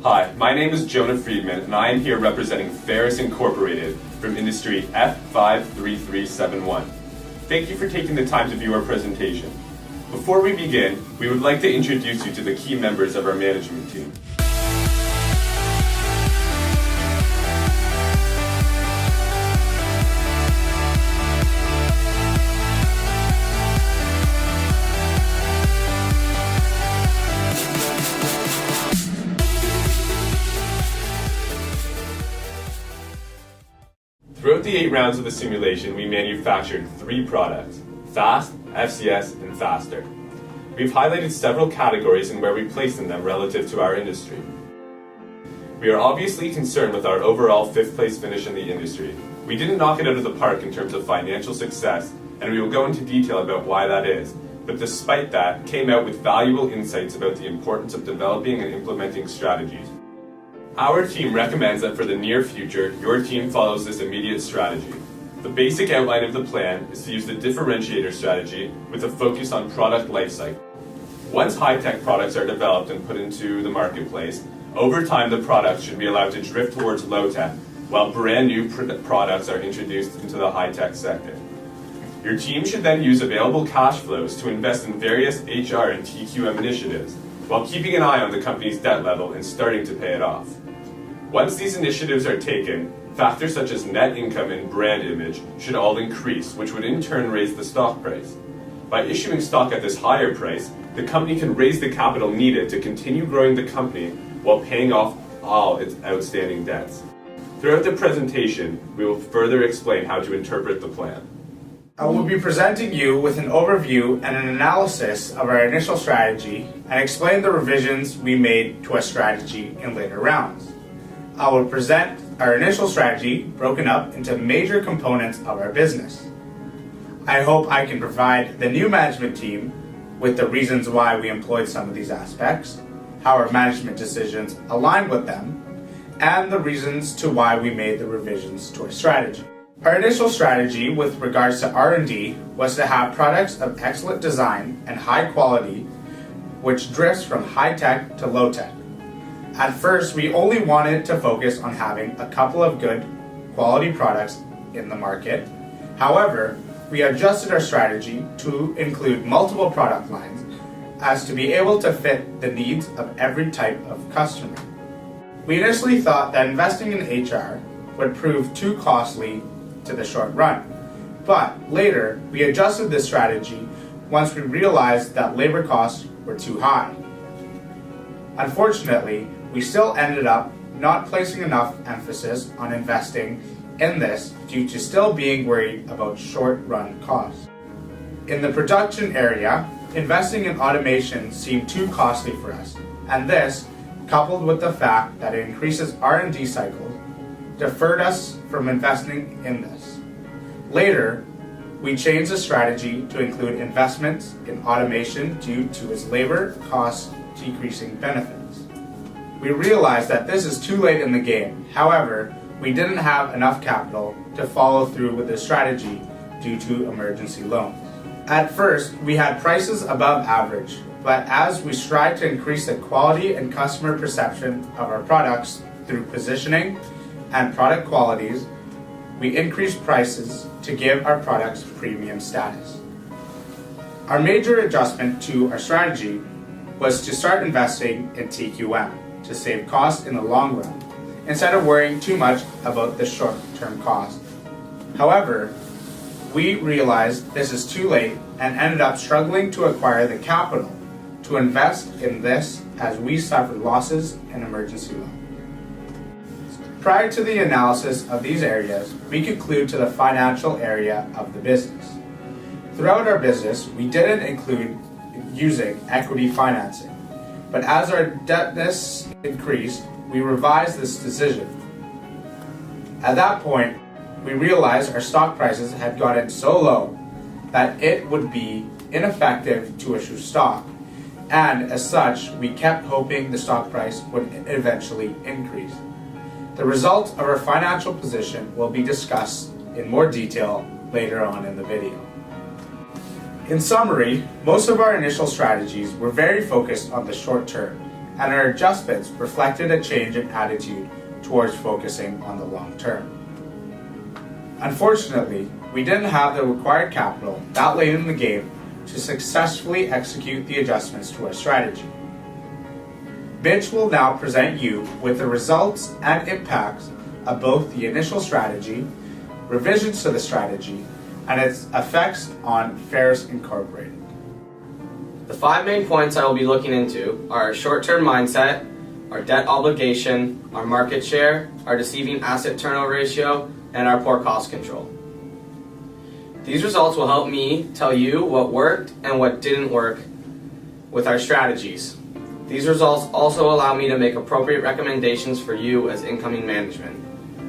Hi, my name is Jonah Friedman, and I am here representing Ferris Incorporated from industry F53371. Thank you for taking the time to view our presentation. Before we begin, we would like to introduce you to the key members of our management team. Throughout the 8 rounds of the simulation, we manufactured 3 products: Fast, FCS, and Faster. We've highlighted several categories and where we place in them relative to our industry. We are obviously concerned with our overall 5th place finish in the industry. We didn't knock it out of the park in terms of financial success, and we will go into detail about why that is, but despite that, came out with valuable insights about the importance of developing and implementing strategies. Our team recommends that for the near future, your team follows this immediate strategy. The basic outline of the plan is to use the differentiator strategy with a focus on product lifecycle. Once high-tech products are developed and put into the marketplace, over time the products should be allowed to drift towards low-tech, while brand new products are introduced into the high-tech sector. Your team should then use available cash flows to invest in various HR and TQM initiatives, while keeping an eye on the company's debt level and starting to pay it off. Once these initiatives are taken, factors such as net income and brand image should all increase, which would in turn raise the stock price. By issuing stock at this higher price, the company can raise the capital needed to continue growing the company while paying off all its outstanding debts. Throughout the presentation, we will further explain how to interpret the plan. I will be presenting you with an overview and an analysis of our initial strategy and explain the revisions we made to our strategy in later rounds. I will present our initial strategy broken up into major components of our business. I hope I can provide the new management team with the reasons why we employed some of these aspects, how our management decisions align with them, and the reasons to why we made the revisions to our strategy. Our initial strategy with regards to R&D was to have products of excellent design and high quality, which drifts from high-tech to low-tech. At first, we only wanted to focus on having a couple of good quality products in the market. However, we adjusted our strategy to include multiple product lines as to be able to fit the needs of every type of customer. We initially thought that investing in HR would prove too costly to the short run, but later we adjusted this strategy once we realized that labor costs were too high. Unfortunately, we still ended up not placing enough emphasis on investing in this due to still being worried about short-run costs. In the production area, investing in automation seemed too costly for us, and this, coupled with the fact that it increases R&D cycles, deferred us from investing in this. Later, we changed the strategy to include investments in automation due to its labor cost decreasing benefits. We realized that this is too late in the game. However, we didn't have enough capital to follow through with this strategy due to emergency loans. At first, we had prices above average, but as we strive to increase the quality and customer perception of our products through positioning and product qualities, we increased prices to give our products premium status. Our major adjustment to our strategy was to start investing in TQM to save costs in the long run, instead of worrying too much about the short-term cost. However, we realized this is too late and ended up struggling to acquire the capital to invest in this as we suffered losses in emergency loans. Prior to the analysis of these areas, we conclude to the financial area of the business. Throughout our business, we didn't include using equity financing, but as our indebtedness increased, we revised this decision. At that point, we realized our stock prices had gotten so low that it would be ineffective to issue stock, and as such, we kept hoping the stock price would eventually increase. The result of our financial position will be discussed in more detail later on in the video. In summary, most of our initial strategies were very focused on the short term and our adjustments reflected a change in attitude towards focusing on the long term. Unfortunately, we didn't have the required capital that late in the game to successfully execute the adjustments to our strategy. Mitch will now present you with the results and impacts of both the initial strategy, revisions to the strategy, and its effects on Ferris Incorporated. The 5 main points I will be looking into are our short-term mindset, our debt obligation, our market share, our deceiving asset turnover ratio, and our poor cost control. These results will help me tell you what worked and what didn't work with our strategies. These results also allow me to make appropriate recommendations for you as incoming management.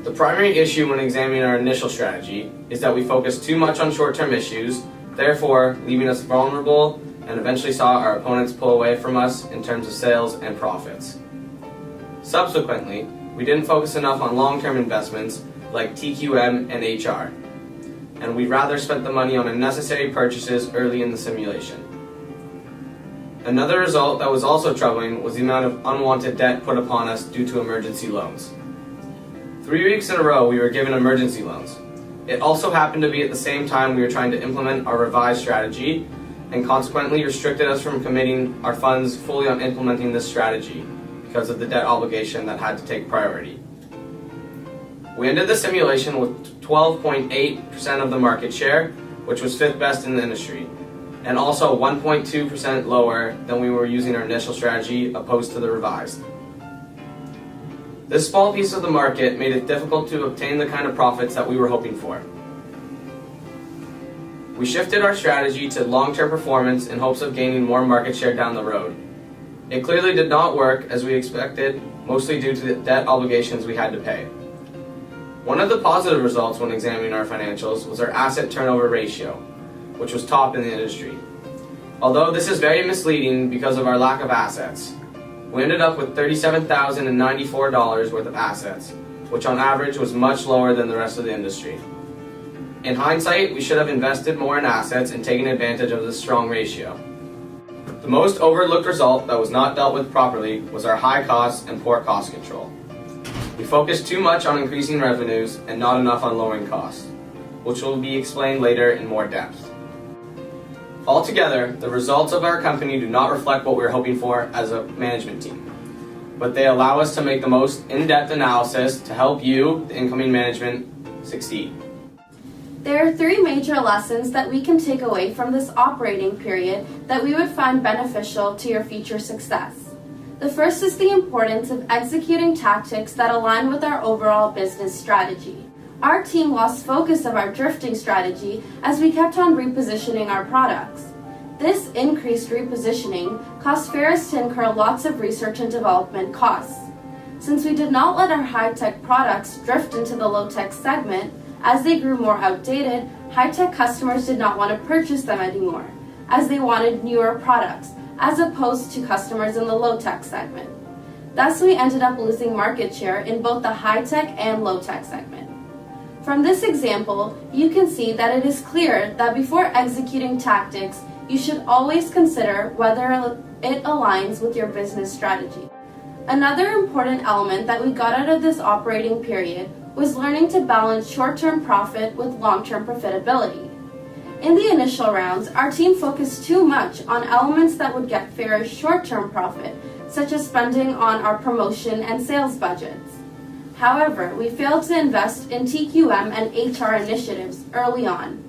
The primary issue when examining our initial strategy is that we focused too much on short-term issues, therefore leaving us vulnerable, and eventually saw our opponents pull away from us in terms of sales and profits. Subsequently, we didn't focus enough on long-term investments like TQM and HR, and we rather spent the money on unnecessary purchases early in the simulation. Another result that was also troubling was the amount of unwanted debt put upon us due to emergency loans. 3 weeks in a row we were given emergency loans. It also happened to be at the same time we were trying to implement our revised strategy, and consequently restricted us from committing our funds fully on implementing this strategy because of the debt obligation that had to take priority. We ended the simulation with 12.8% of the market share, which was 5th best in the industry, and also 1.2% lower than we were using our initial strategy opposed to the revised. This small piece of the market made it difficult to obtain the kind of profits that we were hoping for. We shifted our strategy to long-term performance in hopes of gaining more market share down the road. It clearly did not work as we expected, mostly due to the debt obligations we had to pay. One of the positive results when examining our financials was our asset turnover ratio, which was top in the industry. Although this is very misleading because of our lack of assets. We ended up with $37,094 worth of assets, which on average was much lower than the rest of the industry. In hindsight, we should have invested more in assets and taken advantage of this strong ratio. The most overlooked result that was not dealt with properly was our high costs and poor cost control. We focused too much on increasing revenues and not enough on lowering costs, which will be explained later in more depth. Altogether, the results of our company do not reflect what we were hoping for as a management team, but they allow us to make the most in-depth analysis to help you, the incoming management, succeed. There are 3 major lessons that we can take away from this operating period that we would find beneficial to your future success. The first is the importance of executing tactics that align with our overall business strategy. Our team lost focus of our drifting strategy as we kept on repositioning our products. This increased repositioning caused Ferris to incur lots of research and development costs. Since we did not let our high-tech products drift into the low-tech segment, as they grew more outdated, high-tech customers did not want to purchase them anymore, as they wanted newer products, as opposed to customers in the low-tech segment. Thus, we ended up losing market share in both the high-tech and low-tech segment. From this example, you can see that it is clear that before executing tactics, you should always consider whether it aligns with your business strategy. Another important element that we got out of this operating period was learning to balance short-term profit with long-term profitability. In the initial rounds, our team focused too much on elements that would get Ferris short-term profit, such as spending on our promotion and sales budgets. However, we failed to invest in TQM and HR initiatives early on.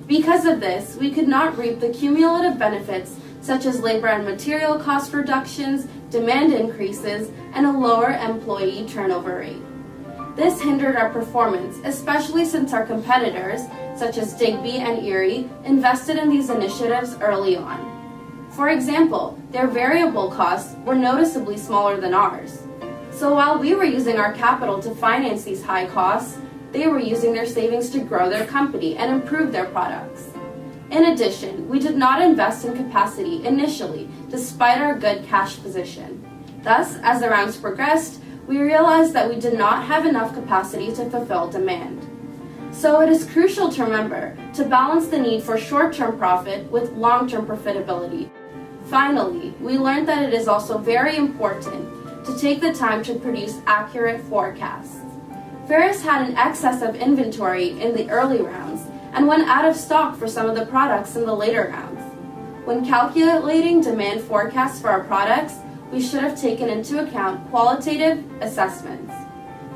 Because of this, we could not reap the cumulative benefits such as labor and material cost reductions, demand increases, and a lower employee turnover rate. This hindered our performance, especially since our competitors, such as Digby and Erie, invested in these initiatives early on. For example, their variable costs were noticeably smaller than ours. So while we were using our capital to finance these high costs, they were using their savings to grow their company and improve their products. In addition, we did not invest in capacity initially, despite our good cash position. Thus, as the rounds progressed, we realized that we did not have enough capacity to fulfill demand. So it is crucial to remember to balance the need for short-term profit with long-term profitability. Finally, we learned that it is also very important to take the time to produce accurate forecasts. Ferris had an excess of inventory in the early rounds and went out of stock for some of the products in the later rounds. When calculating demand forecasts for our products, we should have taken into account qualitative assessments.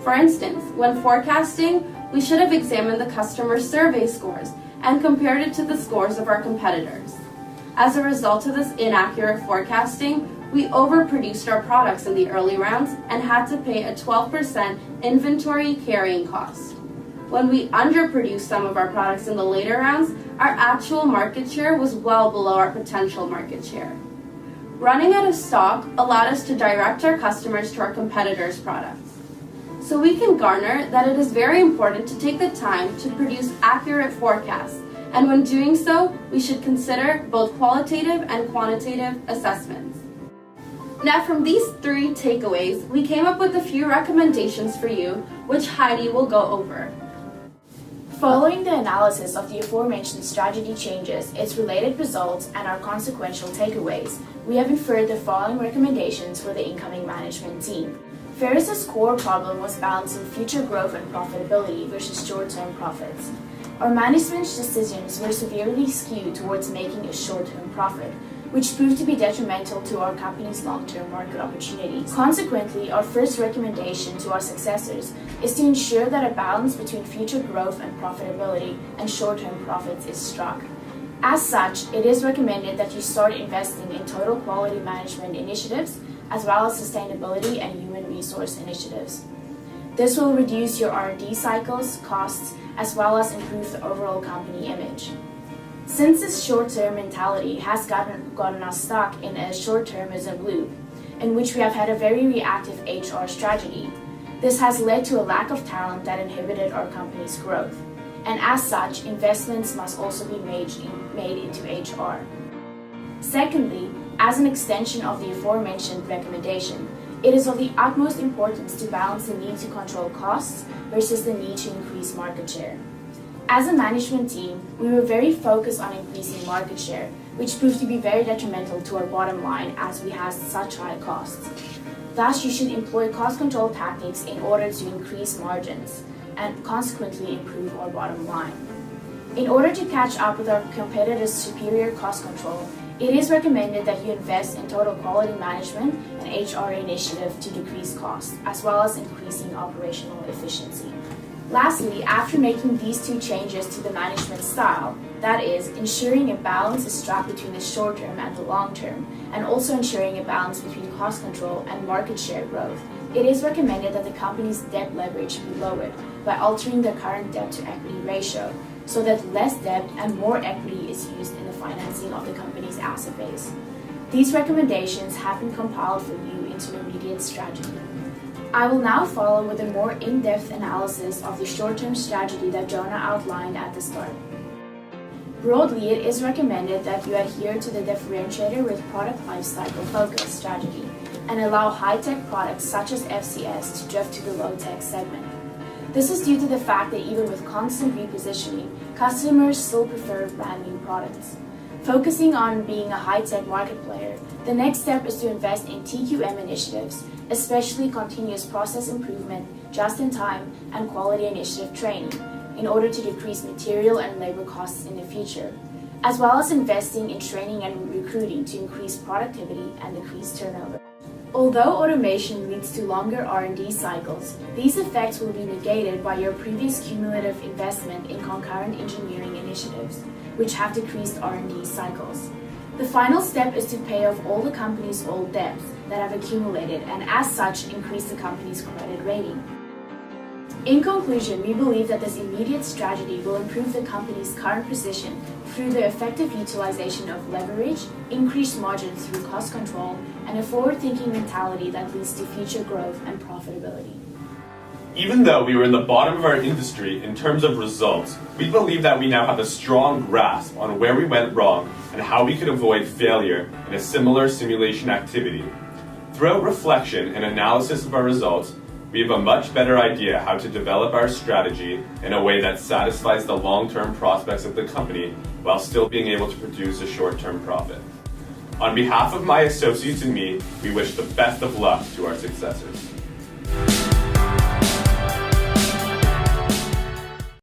For instance, when forecasting, we should have examined the customer survey scores and compared it to the scores of our competitors. As a result of this inaccurate forecasting, we overproduced our products in the early rounds and had to pay a 12% inventory carrying cost. When we underproduced some of our products in the later rounds, our actual market share was well below our potential market share. Running out of stock allowed us to direct our customers to our competitors' products. So we can garner that it is very important to take the time to produce accurate forecasts, and when doing so, we should consider both qualitative and quantitative assessments. Now, from these 3 takeaways, we came up with a few recommendations for you, which Heidi will go over. Following the analysis of the aforementioned strategy changes, its related results, and our consequential takeaways, we have inferred the following recommendations for the incoming management team. Ferris's core problem was balancing future growth and profitability versus short-term profits. Our management's decisions were severely skewed towards making a short-term profit, which proved to be detrimental to our company's long-term market opportunities. Consequently, our first recommendation to our successors is to ensure that a balance between future growth and profitability and short-term profits is struck. As such, it is recommended that you start investing in total quality management initiatives, as well as sustainability and human resource initiatives. This will reduce your R&D cycles, costs, as well as improve the overall company image. Since this short-term mentality has gotten us stuck in a short-termism loop, in which we have had a very reactive HR strategy, this has led to a lack of talent that inhibited our company's growth. And as such, investments must also be made into HR. Secondly, as an extension of the aforementioned recommendation, it is of the utmost importance to balance the need to control costs versus the need to increase market share. As a management team, we were very focused on increasing market share, which proved to be very detrimental to our bottom line as we had such high costs. Thus, you should employ cost control tactics in order to increase margins and consequently improve our bottom line. In order to catch up with our competitors' superior cost control, it is recommended that you invest in total quality management and HR initiative to decrease costs, as well as increasing operational efficiency. Lastly, after making these 2 changes to the management style, that is, ensuring a balance is struck between the short term and the long term, and also ensuring a balance between cost control and market share growth, it is recommended that the company's debt leverage be lowered by altering the current debt to equity ratio, so that less debt and more equity is used in the financing of the company's asset base. These recommendations have been compiled for you into an immediate strategy. I will now follow with a more in-depth analysis of the short-term strategy that Jonah outlined at the start. Broadly, it is recommended that you adhere to the differentiator with product lifecycle focus strategy and allow high-tech products such as FCS to drift to the low-tech segment. This is due to the fact that even with constant repositioning, customers still prefer brand new products. Focusing on being a high-tech market player, the next step is to invest in TQM initiatives, especially continuous process improvement, just-in-time, and quality initiative training, in order to decrease material and labor costs in the future, as well as investing in training and recruiting to increase productivity and decrease turnover. Although automation leads to longer R&D cycles, these effects will be negated by your previous cumulative investment in concurrent engineering initiatives, which have decreased R&D cycles. The final step is to pay off all the company's old debts that have accumulated and as such increase the company's credit rating. In conclusion, we believe that this immediate strategy will improve the company's current position through the effective utilization of leverage, increased margins through cost control, and a forward-thinking mentality that leads to future growth and profitability. Even though we were in the bottom of our industry in terms of results, we believe that we now have a strong grasp on where we went wrong and how we could avoid failure in a similar simulation activity. Throughout reflection and analysis of our results, we have a much better idea how to develop our strategy in a way that satisfies the long-term prospects of the company while still being able to produce a short-term profit. On behalf of my associates and me, we wish the best of luck to our successors.